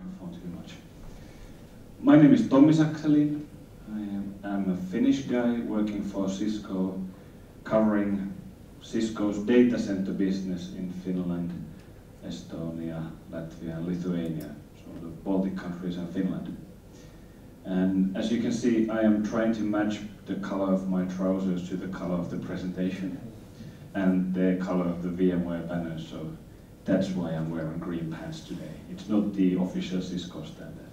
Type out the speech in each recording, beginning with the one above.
microphone too much. My name is Tommi Saksalin. I'm a Finnish guy working for Cisco, covering Cisco's data center business in Finland, Estonia, Latvia, and Lithuania, so the Baltic countries and Finland. And as you can see, I am trying to match the color of my trousers to the color of the presentation and the color of the VMware banner, so that's why I'm wearing green pants today. It's not the official Cisco standard.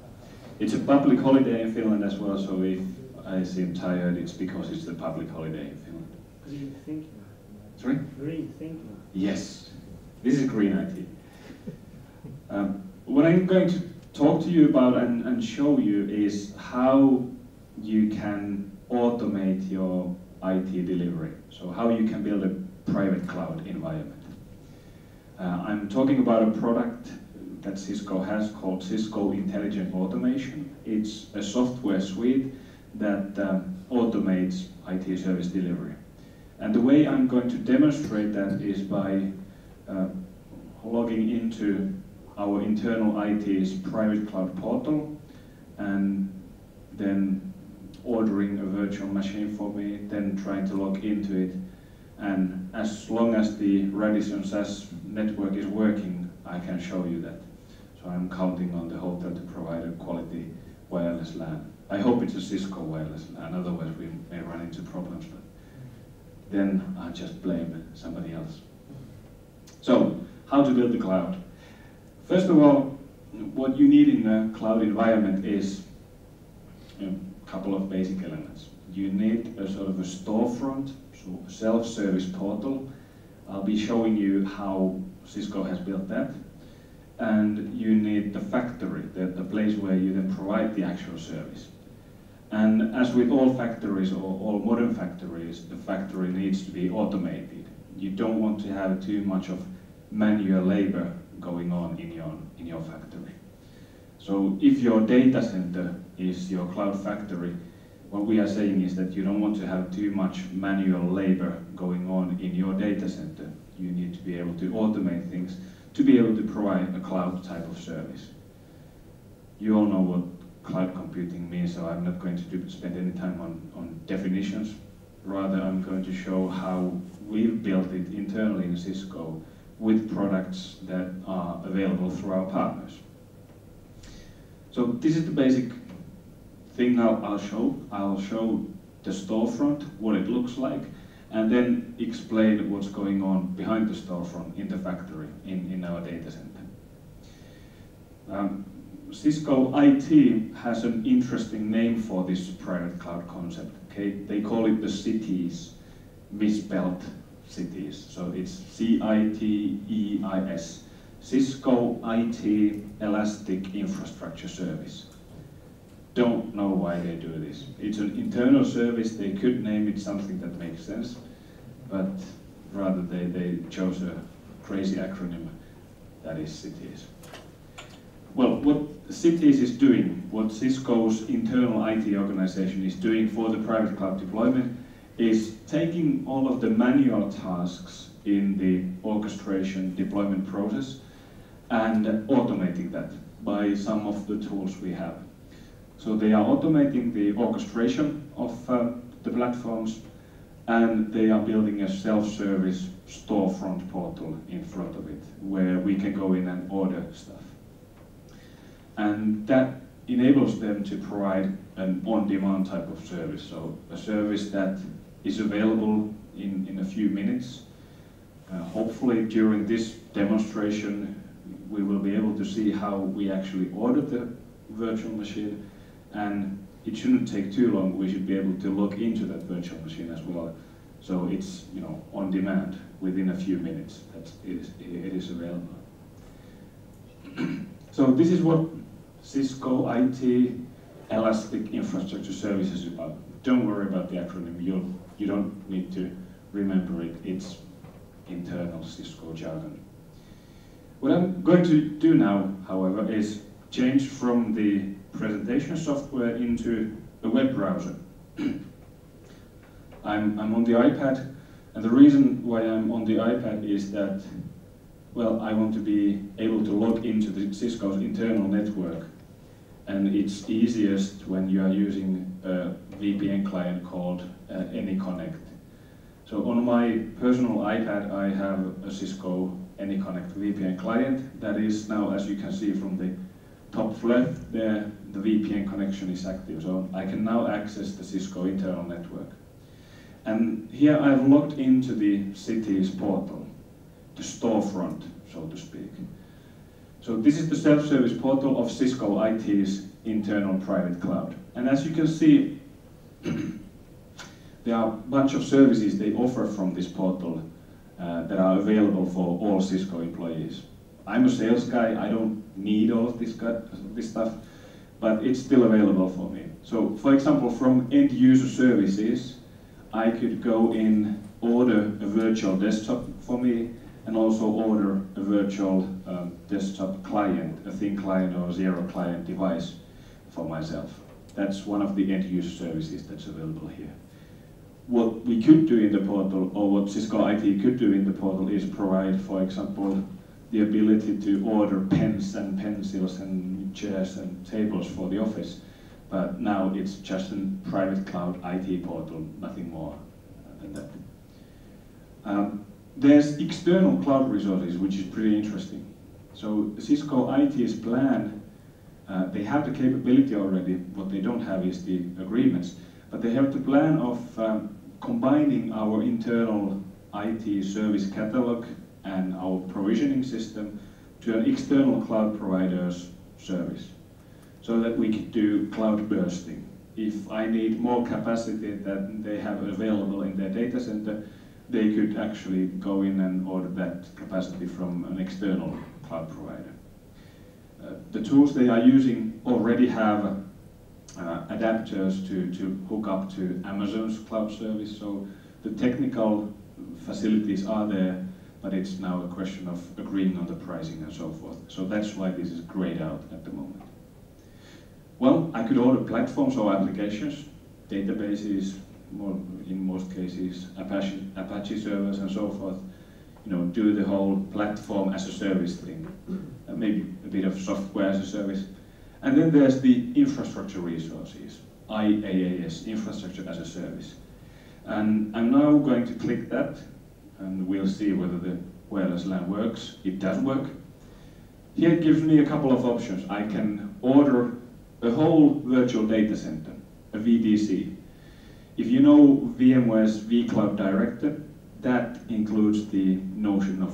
It's a public holiday in Finland as well, so if I seem tired, it's because it's the public holiday in Finland. Green thinking. Sorry? Green thinking. Yes, this is green IT. What I'm going to talk to you about and show you is how you can automate your IT delivery. So how you can build a private cloud environment. I'm talking about a product that Cisco has called Cisco Intelligent Automation. It's a software suite that automates IT service delivery. And the way I'm going to demonstrate that is by logging into our internal IT's private cloud portal and then ordering a virtual machine for me, then trying to log into it. And as long as the Radisson SAS network is working, I can show you that. So I'm counting on the hotel to provide a quality wireless LAN. I hope it's a Cisco wireless LAN, otherwise we may run into problems, but then I just blame somebody else. So, how to build the cloud? First of all, what you need in a cloud environment is a couple of basic elements. You need a sort of a storefront, so a self-service portal. I'll be showing you how Cisco has built that. And you need the factory, the place where you then provide the actual service. And as with all factories or all modern factories, the factory needs to be automated. You don't want to have too much of manual labor going on in your factory. So if your data center is your cloud factory, what we are saying is that you don't want to have too much manual labor going on in your data center. You need to be able to automate things to be able to provide a cloud type of service. You all know what cloud computing means, so I'm not going to spend any time on definitions. Rather, I'm going to show how we've built it internally in Cisco with products that are available through our partners. So this is the basic thing now I'll show. I'll show the storefront, what it looks like, and then explain what's going on behind the storefront in the factory, in our data center. Cisco IT has an interesting name for this private cloud concept. Okay? They call it the cities, misspelled cities. So it's CITEIS, Cisco IT Elastic Infrastructure Service. Don't know why they do this. It's an internal service. They could name it something that makes sense, but rather they chose a crazy acronym that is cities. Well, what cities is doing, what Cisco's internal IT organization is doing for the private cloud deployment is taking all of the manual tasks in the orchestration deployment process and automating that by some of the tools we have. So they are automating the orchestration of the platforms, and they are building a self-service storefront portal in front of it, where we can go in and order stuff. And that enables them to provide an on-demand type of service, so a service that is available in a few minutes. Hopefully during this demonstration we will be able to see how we actually order the virtual machine, and it shouldn't take too long. We should be able to log into that virtual machine as well. So it's, you know, on demand within a few minutes that it is available. So this is what Cisco IT Elastic Infrastructure Service is about. Don't worry about the acronym. You don't need to remember it. It's internal Cisco jargon. What I'm going to do now, however, is change from the presentation software into a web browser. I'm on the iPad, and the reason why I'm on the iPad is that Well, I want to be able to log into the Cisco's internal network, and it's easiest when you are using a VPN client called AnyConnect. So on my personal iPad, I have a Cisco AnyConnect VPN client that is now, as you can see from the top left there, the VPN connection is active. So I can now access the Cisco internal network. And here I've logged into the city's portal, the storefront, so to speak. So this is the self-service portal of Cisco IT's internal private cloud. And as you can see, there are a bunch of services they offer from this portal that are available for all Cisco employees. I'm a sales guy, I don't need all of this stuff, but it's still available for me. So for example, from end user services, I could go in, order a virtual desktop for me, and also order a virtual desktop client, a thin client or zero client device for myself. That's one of the end user services that's available here. What we could do in the portal, or what Cisco IT could do in the portal, is provide, for example, the ability to order pens and pencils and chairs and tables for the office. But now it's just a private cloud IT portal, nothing more than that. There's external cloud resources, which is pretty interesting. So Cisco IT's plan, they have the capability already. What they don't have is the agreements. But they have the plan of combining our internal IT service catalog and our provisioning system to an external cloud provider's service, so that we could do cloud bursting. If I need more capacity than they have available in their data center, they could actually go in and order that capacity from an external cloud provider. The tools they are using already have adapters to hook up to Amazon's cloud service, so the technical facilities are there, but it's now a question of agreeing on the pricing and so forth. So that's why this is grayed out at the moment. Well, I could order platforms or applications, databases, in most cases Apache servers and so forth, do the whole platform as a service thing, maybe a bit of software as a service. And then there's the infrastructure resources, IaaS, infrastructure as a service. And I'm now going to click that, and we'll see whether the wireless LAN works. It does work. Here it gives me a couple of options. I can order a whole virtual data center, a VDC. If you know VMware's vCloud Director, that includes the notion of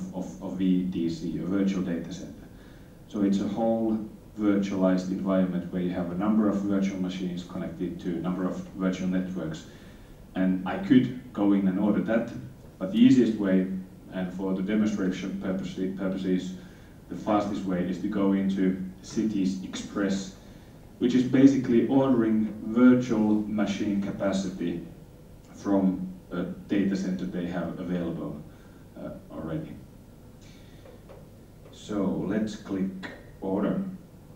VDC, a virtual data center. So it's a whole virtualized environment where you have a number of virtual machines connected to a number of virtual networks. And I could go in and order that, but the easiest way, and for the demonstration purposes, the fastest way is to go into Cities Express, which is basically ordering virtual machine capacity from a data center they have available already. So let's click order.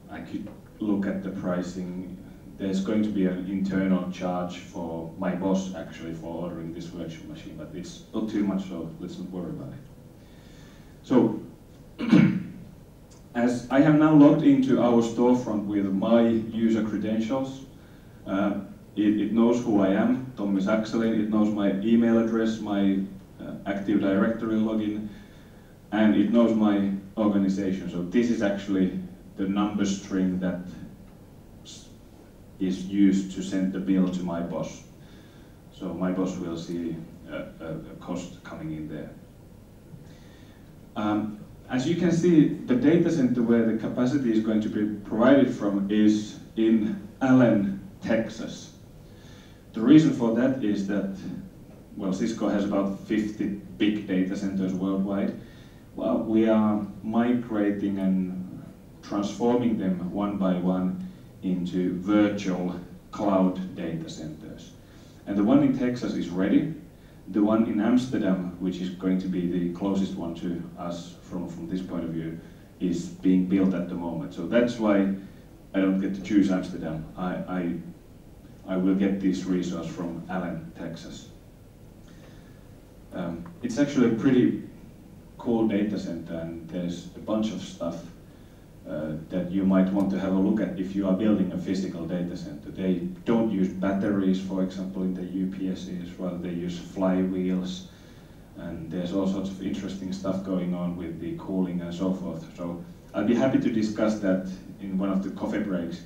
I could look at the pricing. There's going to be an internal charge for my boss actually for ordering this virtual machine, but it's not too much, so let's not worry about it. So, as I have now logged into our storefront with my user credentials, it knows who I am, Tommi Saksalin, it knows my email address, my Active Directory login, and it knows my organization. So this is actually the number string that is used to send the bill to my boss. So my boss will see a cost coming in there. As you can see, the data center where the capacity is going to be provided from is in Allen, Texas. The reason for that is that, well, Cisco has about 50 big data centers worldwide. Well, we are migrating and transforming them one by one into virtual cloud data centers. And the one in Texas is ready. The one in Amsterdam, which is going to be the closest one to us from this point of view, is being built at the moment. So that's why I don't get to choose Amsterdam. I will get this resource from Allen, Texas. It's actually a pretty cool data center, and there's a bunch of stuff that you might want to have a look at if you are building a physical data center. They don't use batteries, for example, in the UPSs, rather they use flywheels, and there's all sorts of interesting stuff going on with the cooling and so forth. So I'll be happy to discuss that in one of the coffee breaks,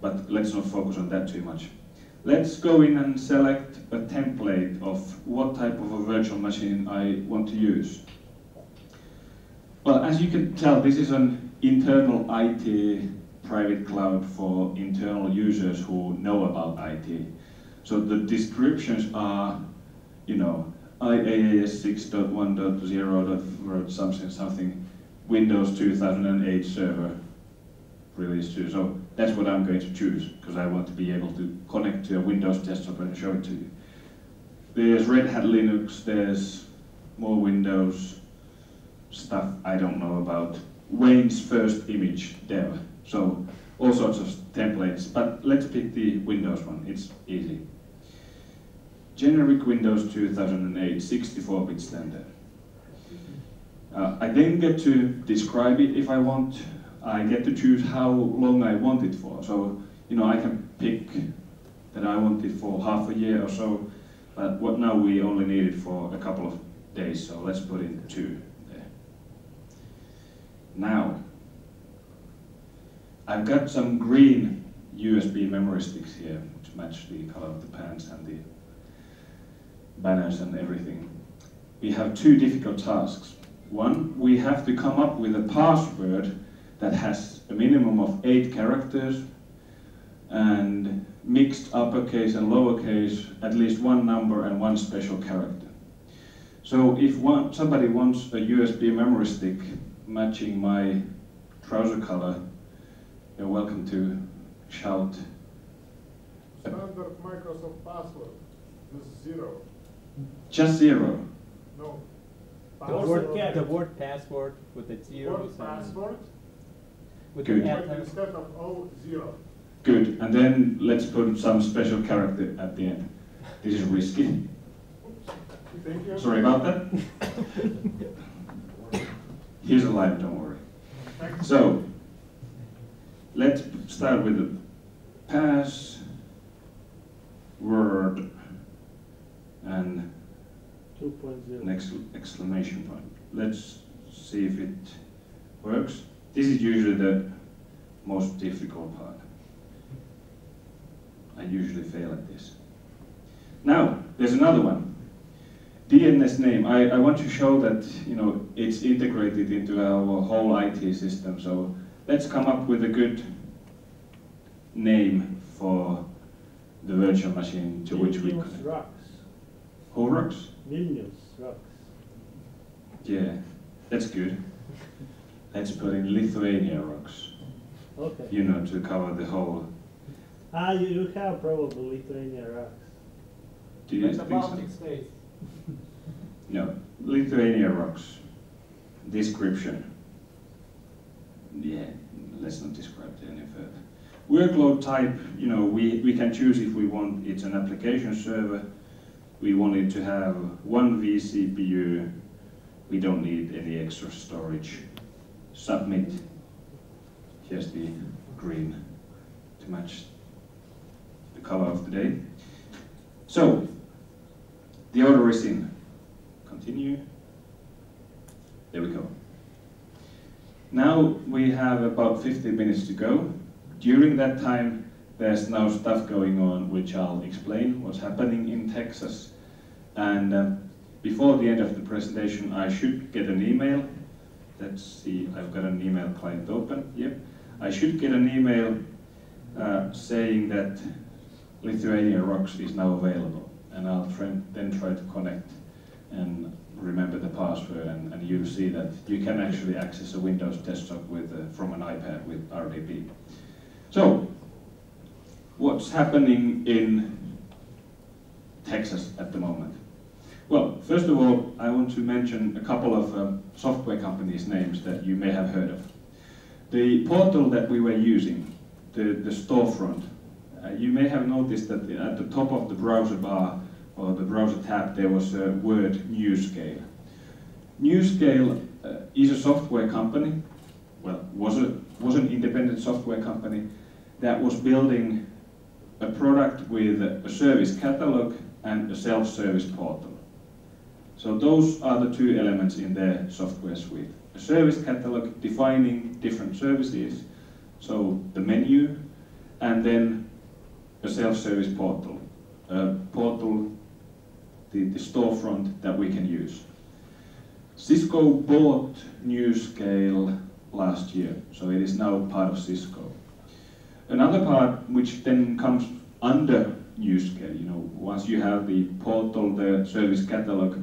but let's not focus on that too much. Let's go in and select a template of what type of a virtual machine I want to use. Well, as you can tell, this is an internal IT private cloud for internal users who know about IT. So the descriptions are, you know, IaaS 6.1.0. something, Windows 2008 server release 2. So that's what I'm going to choose, because I want to be able to connect to a Windows desktop and show it to you. There's Red Hat Linux, there's more Windows stuff I don't know about. Wayne's first image dev. So all sorts of templates, but let's pick the Windows one, it's easy. Generic Windows 2008 64-bit standard. I then get to describe it if I want. I get to choose how long I want it for. So, you know, I can pick that I want it for half a year or so, but what now we only need it for a couple of days, so let's put in 2 there. Now, I've got some green USB memory sticks here to match the color of the pants and the banners and everything. We have 2 difficult tasks. One, we have to come up with a password that has a minimum of 8 characters and mixed uppercase and lowercase, at least 1 number and 1 special character. So if somebody wants a USB memory stick matching my trouser color, you're welcome to shout. Standard Microsoft password is 0. Just 0. No. The word password with the zeros. Word password With Good. the at instead of O, 0. Good, and then let's put some special character at the end. This is risky. Thank you. Sorry about that. Here's a line, don't worry. Thanks. So, let's start with the password and 2.0. an exclamation point. Let's see if it works. This is usually the most difficult part. I usually fail at this. Now, there's another one. DNS name. I want to show that, you know, it's integrated into our whole IT system. So let's come up with a good name for the virtual machine to which we Vilnius connect. rocks. Who rocks? Vilnius rocks. Yeah, that's good. Let's put in Lithuania rocks. Okay. You know, to cover the whole. You have probably Lithuania rocks. Do you It's a think so? Baltic state. No, Lithuania rocks. Description. Yeah, let's not describe it any further. Workload type, you know, we can choose if we want it's an application server. We want it to have 1 vCPU. We don't need any extra storage. Submit. Here's the green to match the color of the day. So, the order is in. Continue. There we go. Now we have about 15 minutes to go. During that time, there's now stuff going on which I'll explain what's happening in Texas. And before the end of the presentation, I should get an email. Let's see, I've got an email client open. Yep. I should get an email saying that Lithuania Rocks is now available. And I'll then try to connect and remember the password, and you'll see that you can actually access a Windows desktop from an iPad with RDP. So, what's happening in Texas at the moment? Well, first of all, I want to mention a couple of software companies' names that you may have heard of. The portal that we were using, the storefront, you may have noticed that at the top of the browser bar or the browser tab there was a word NewScale. NewScale is a software company, well, was an independent software company that was building a product with a service catalog and a self-service portal. So those are the two elements in their software suite. A service catalog defining different services, so the menu, and then a self-service portal. A portal, the storefront that we can use. Cisco bought NewScale last year, so it is now part of Cisco. Another part which then comes under NewScale, you know, once you have the portal, the service catalog,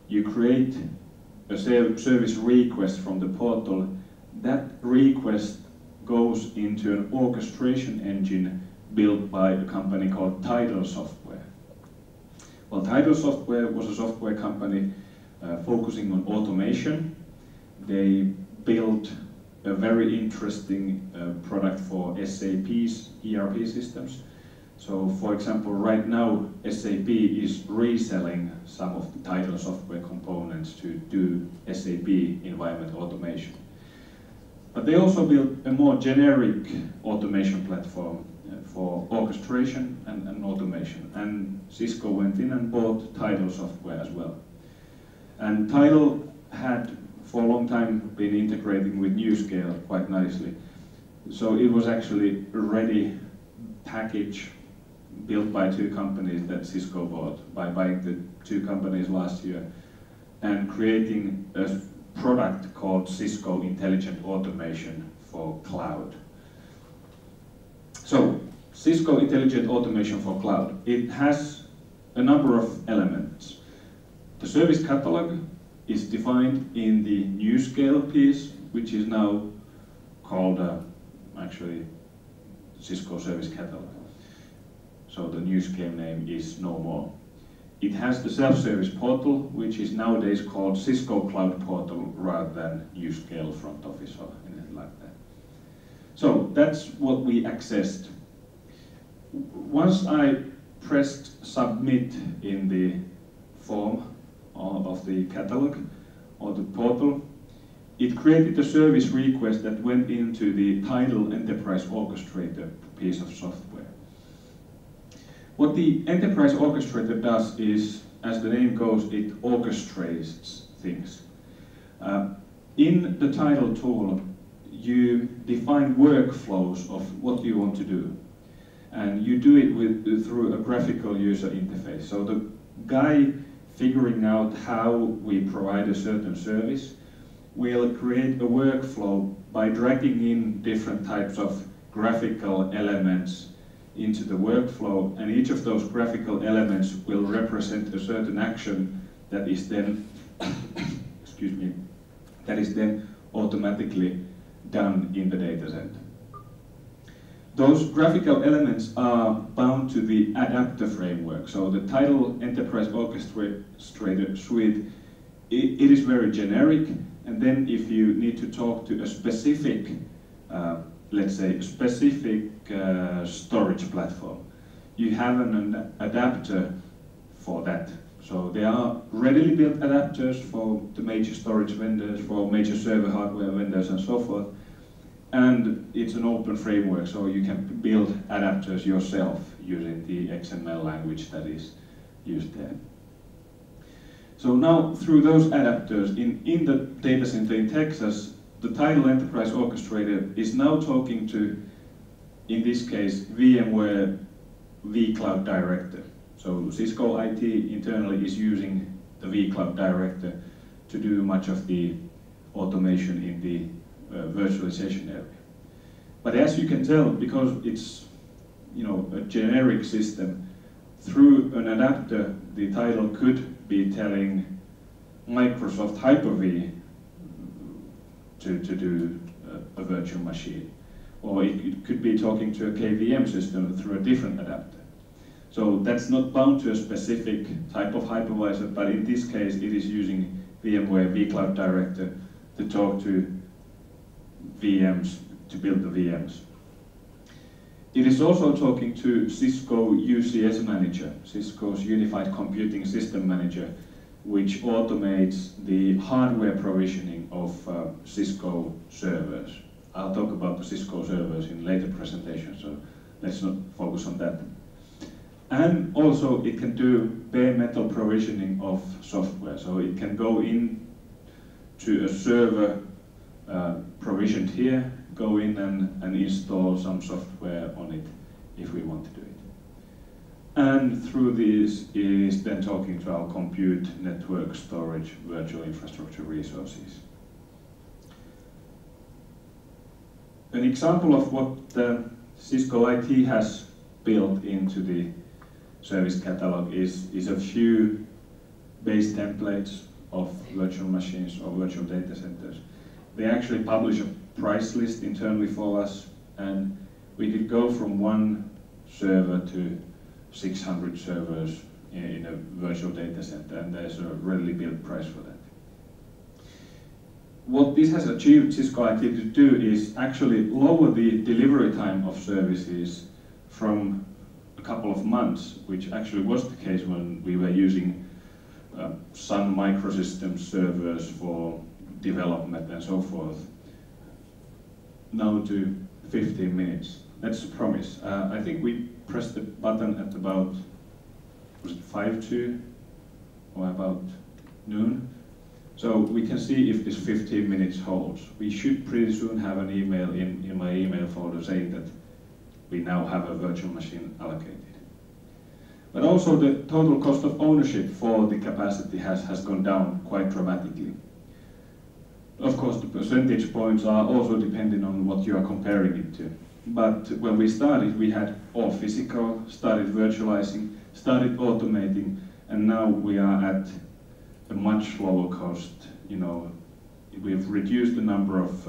you create a service request from the portal. That request goes into an orchestration engine built by a company called Tidal Software. Well, Tidal Software was a software company focusing on automation. They built a very interesting product for SAP's ERP systems. So, for example, right now SAP is reselling some of the Tidal Software components to do SAP environment automation. But they also built a more generic automation platform for orchestration and automation. And Cisco went in and bought Tidal Software as well. And Tidal had for a long time been integrating with NewScale quite nicely. So it was actually a ready package built by two companies that Cisco bought by buying the two companies last year and creating a product called Cisco Intelligent Automation for Cloud. So, Cisco Intelligent Automation for Cloud. It has a number of elements. The service catalog is defined in the NewScale piece, which is now called actually Cisco Service Catalog. So the NewScale name is no more. It has the self-service portal, which is nowadays called Cisco Cloud Portal rather than NewScale Front Office or anything like that. So that's what we accessed. Once I pressed submit in the form of the catalog or the portal, it created a service request that went into the Tidal Enterprise Orchestrator piece of software. What the Enterprise Orchestrator does is, as the name goes, it orchestrates things. In the Tidal tool, you define workflows of what you want to do. And you do it through a graphical user interface. So the guy figuring out how we provide a certain service will create a workflow by dragging in different types of graphical elements into the workflow, and each of those graphical elements will represent a certain action that is then excuse me, that is then automatically done in the data center. Those graphical elements are bound to the adapter framework. So the Tidal Enterprise Orchestrator suite, it is very generic, and then if you need to talk to a specific, let's say, a specific storage platform, you have an adapter for that. So there are readily built adapters for the major storage vendors, for major server hardware vendors and so forth. And it's an open framework, so you can build adapters yourself using the XML language that is used there. So now through those adapters in the data center in Texas, the Tidal Enterprise Orchestrator is now talking to, in this case, VMware vCloud Director. So Cisco IT internally is using the vCloud Director to do much of the automation in the virtualization area. But as you can tell, because it's a generic system, through an adapter, the Tidal could be telling Microsoft Hyper-V to do a virtual machine. Or it could be talking to a KVM system through a different adapter. So that's not bound to a specific type of hypervisor, but in this case it is using VMware vCloud Director to talk to VMs, to build the VMs. It is also talking to Cisco UCS Manager, Cisco's Unified Computing System Manager, which automates the hardware provisioning of Cisco servers. I'll talk about the Cisco servers in later presentation, so let's not focus on that. And also it can do bare metal provisioning of software, so it can go in to a server provisioned here, go in and install some software on it if we want to do it. And through this is then talking to our compute, network, storage, virtual infrastructure resources. An example of what the Cisco IT has built into the service catalog is a few base templates of virtual machines or virtual data centers. They actually publish a price list internally for us, and we could go from one server to 600 servers in a virtual data center, and there's a readily built price for that. What this has achieved Cisco IT to do is actually lower the delivery time of services from a couple of months, which actually was the case when we were using Sun Microsystems servers for development and so forth, now to 15 minutes. That's a promise. I think we pressed the button at about, was it 5 or about noon? So we can see if this 15 minutes holds. We should pretty soon have an email in my email folder saying that we now have a virtual machine allocated. But also the total cost of ownership for the capacity has gone down quite dramatically. Of course, the percentage points are also depending on what you are comparing it to. But when we started, we had all physical, started virtualizing, started automating, and now we are at a much lower cost. You know, we've reduced the number of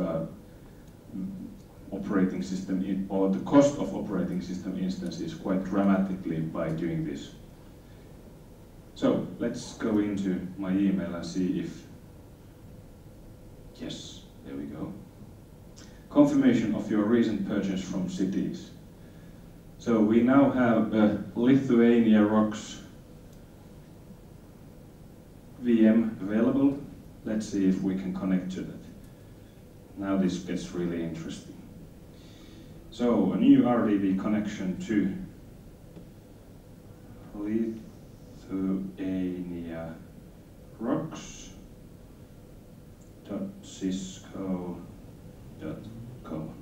operating system or the cost of operating system instances quite dramatically by doing this. So let's go into my email and see if, yes, there we go. Confirmation of your recent purchase from Cities. So we now have a Lithuania ROX VM available. Let's see if we can connect to that. Now this gets really interesting. So a new RDP connection to Lithuania ROX.cisco.com.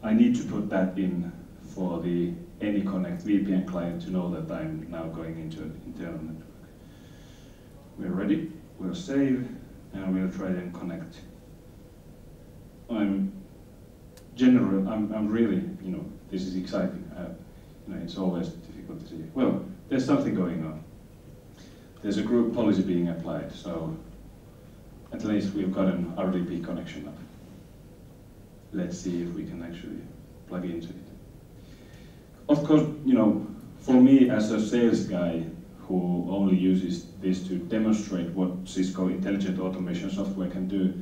I need to put that in for the AnyConnect VPN client to know that I'm now going into an internal network. We're ready, we'll save, and we'll try and connect. I'm really, you know, this is exciting. You know, it's always difficult to see. Well, there's something going on. There's a group policy being applied, so at least we've got an RDP connection up. Let's see if we can actually plug into it. Of course, you know, for me as a sales guy who only uses this to demonstrate what Cisco Intelligent Automation software can do,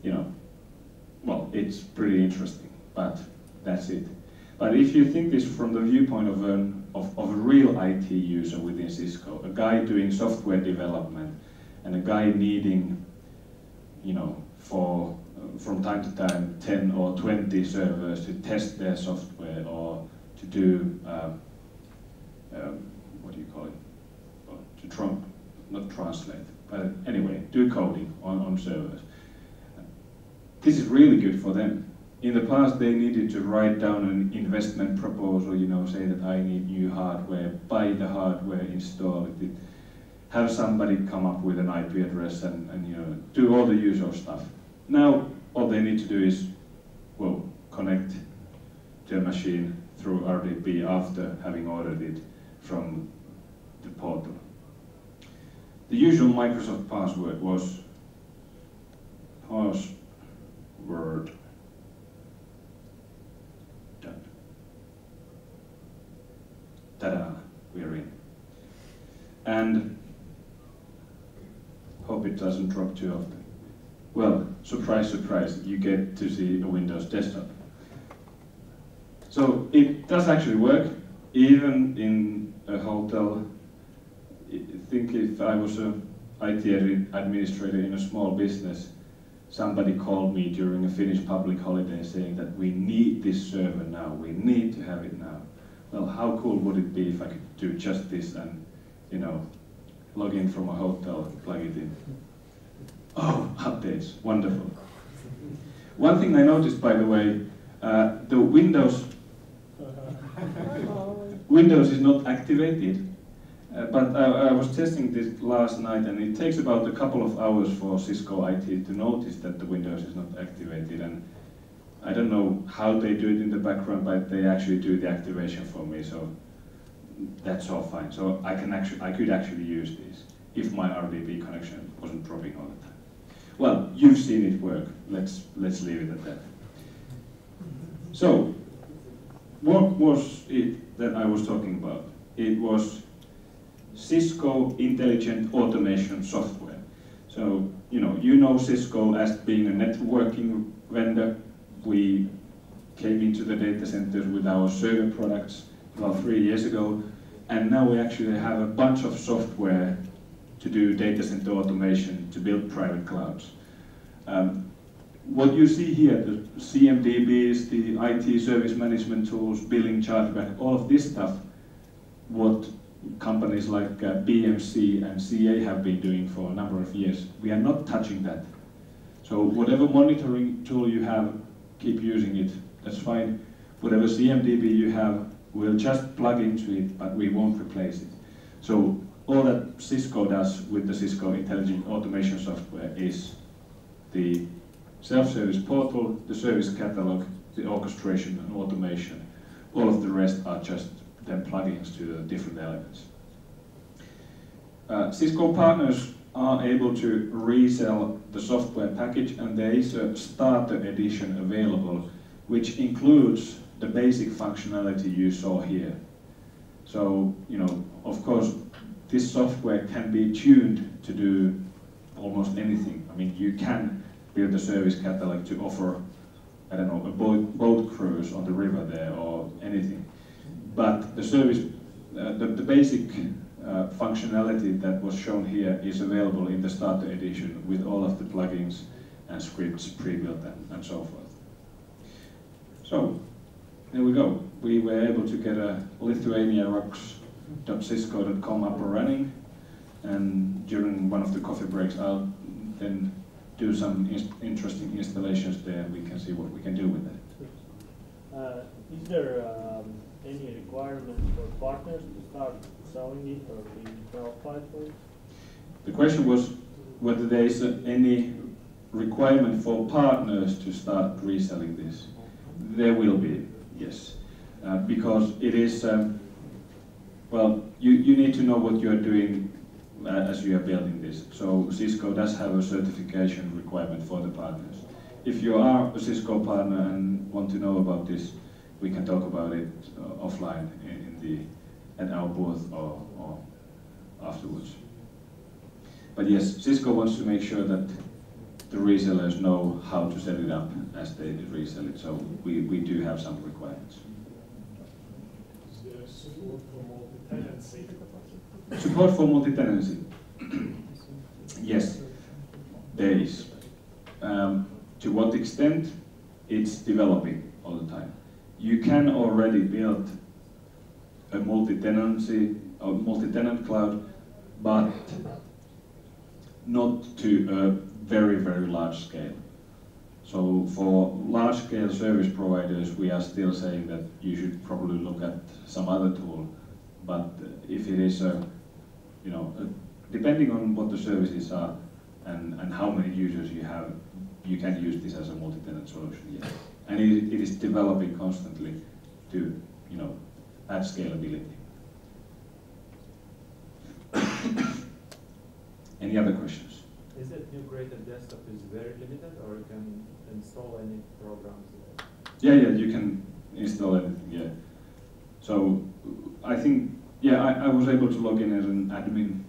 you know, well, it's pretty interesting, but that's it. But if you think this from the viewpoint of a real IT user within Cisco, a guy doing software development, and a guy needing, you know, from time to time 10 or 20 servers to test their software or to do, what do you call it? Well, not translate, but anyway, do coding on servers. This is really good for them. In the past, they needed to write down an investment proposal, you know, say that I need new hardware, buy the hardware, install it, have somebody come up with an IP address and you know, do all the usual stuff. Now, all they need to do is, well, connect to a machine through RDP after having ordered it from the portal. The usual Microsoft password was password. Ta-da, we're in. And hope it doesn't drop too often. Well, surprise, surprise, you get to see a Windows desktop. So it does actually work, even in a hotel think if I was a IT administrator in a small business, somebody called me during a Finnish public holiday saying that we need this server now, we need to have it now. Well, how cool would it be if I could do just this and, you know, log in from a hotel, plug it in. Oh, updates, wonderful. One thing I noticed, by the way, the Windows is not activated, but I was testing this last night, and it takes about a couple of hours for Cisco IT to notice that the Windows is not activated, and I don't know how they do it in the background, but they actually do the activation for me, so that's all fine. So I could actually use this if my RDP connection wasn't dropping all the time. Well, you've seen it work. Let's leave it at that. So, what was it that I was talking about? It was Cisco Intelligent Automation Software. So, you know Cisco as being a networking vendor. We came into the data centers with our server products about 3 years ago, and now we actually have a bunch of software to do data center automation, to build private clouds. What you see here, the CMDBs, the IT service management tools, billing, chargeback, all of this stuff, what companies like BMC and CA have been doing for a number of years, we are not touching that. So whatever monitoring tool you have, keep using it, that's fine. Whatever CMDB you have, we'll just plug into it, but we won't replace it. So all that Cisco does with the Cisco Intelligent Automation Software is the self-service portal, the service catalog, the orchestration and automation. All of the rest are just then plugins to the different elements. Cisco partners are able to resell the software package, and there is a starter edition available, which includes the basic functionality you saw here. So, of course, this software can be tuned to do almost anything. I mean, you can build a service catalog to offer, I don't know, a boat cruise on the river there or anything. But the service, the basic functionality that was shown here is available in the starter edition with all of the plugins and scripts pre-built and so forth. So, there we go. We were able to get a lithuaniarocks.cisco.com up and running, and during one of the coffee breaks I'll then do some interesting installations there, and we can see what we can do with that. Is there any requirement for partners to start selling it or being qualified for it? The question was whether there is any requirement for partners to start reselling this. There will be, yes, because it is, well, you need to know what you are doing as you are building this. So Cisco does have a certification requirement for the partners. If you are a Cisco partner and want to know about this, we can talk about it offline at our booth or afterwards. But yes, Cisco wants to make sure that the resellers know how to set it up as they resell it. So we do have some requirements. Is there support for multi-tenancy? Support for multi-tenancy. Yes, there is. To what extent? It's developing all the time. You can already build a multi-tenancy or multi-tenant cloud, but not to a very, very large scale. So for large-scale service providers, we are still saying that you should probably look at some other tool. But if it is depending on what the services are and how many users you have, you can use this as a multi-tenant solution, yes. And it is developing constantly to, add scalability. Any other questions? Is it new created desktop is very limited, or you can install any programs there? Yeah, you can install anything, yeah. So I think, I was able to log in as an admin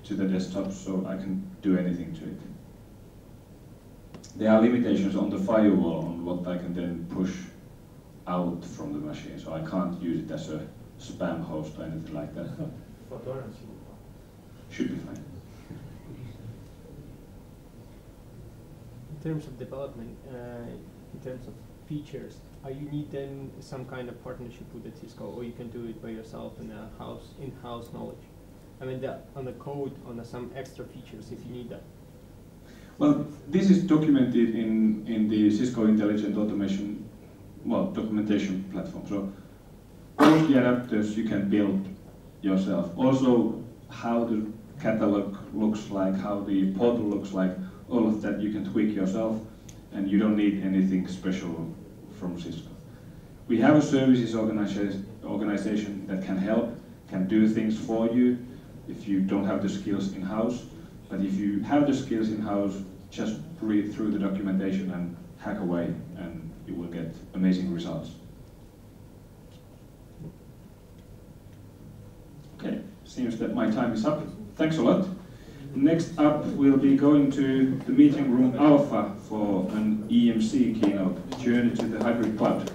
to the desktop, so I can do anything to it. There are limitations on the firewall on what I can then push out from the machine, so I can't use it as a spam host or anything like that. For torrents, should be fine. In terms of development, in terms of features, you need then some kind of partnership with the Cisco, or you can do it by yourself in in-house knowledge? I mean, on the code, on some extra features if you need that. Well, this is documented in the Cisco Intelligent Automation, documentation platform. So all of the adapters you can build yourself. Also, how the catalog looks like, how the portal looks like, all of that you can tweak yourself, and you don't need anything special from Cisco. We have a services organization that can help, can do things for you if you don't have the skills in-house. But if you have the skills in-house, just read through the documentation and hack away, and you will get amazing results. Okay, seems that my time is up. Thanks a lot. Next up, we'll be going to the meeting room Alpha for an EMC keynote, Journey to the Hybrid Cloud.